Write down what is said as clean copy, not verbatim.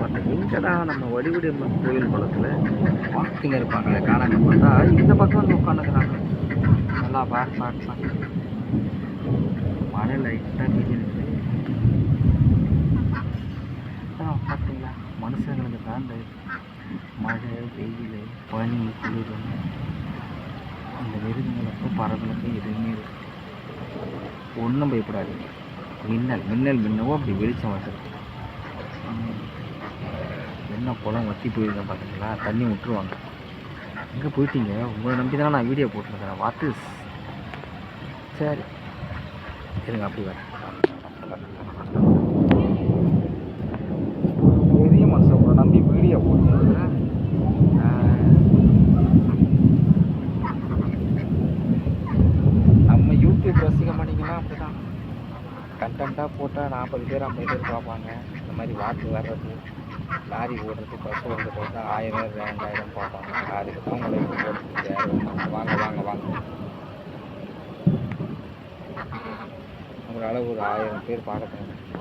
பார்த்தேன். எங்கடா நம்ம வடிவுடை அம்மன் கோயில் குளத்துல வாத்துங்க இருப்பாங்களே காணாம பார்த்தா இந்த பக்கம் வந்து உட்காந்துக்கிறாங்க. நல்லா பாரு. மழை லைட்டாக பெய்ஞ்சிருக்கு. பார்த்தீங்களா மனுஷங்களுக்கு தான் இந்த மழை வெயில் பனி குளிர் அந்த மிருகங்களுக்கும் பறவைகளுக்கும் எதுவுமே ஒன்றும் பயப்படாதீங்க. மின்னல் மின்னவோ அப்படி வெளிச்சம் வருது. என்ன குளம் வற்றி போயிருங்க பார்த்தீங்களா, தண்ணி விட்டுருவாங்க. எங்கே போயிட்டீங்க? உங்களை நம்பி தான் நான் வீடியோ போட்டிருக்கிறேன். வாத்து சரி இருங்க அப்படி வரேன். பெரிய மனுஷன் உங்களை நம்பி வீடியோ போட்டுருக்கிறேன். நம்ம யூடியூப் ரசிக்க மாட்டீங்கன்னா அப்படிதான் கண்டென்ட்டாக போட்டால் 40 பேர் 50 பேர் பார்ப்பாங்க. இந்த மாதிரி வாத்து வர்றது, லாரி ஓடுறது, பஸ் ஓடுறது போட்டா 1000 2000 பார்ப்பாங்க. அதுக்கு தான் உங்களை போட்டு வாங்க உங்களால் ஒரு 1000 பேர் பார்க்க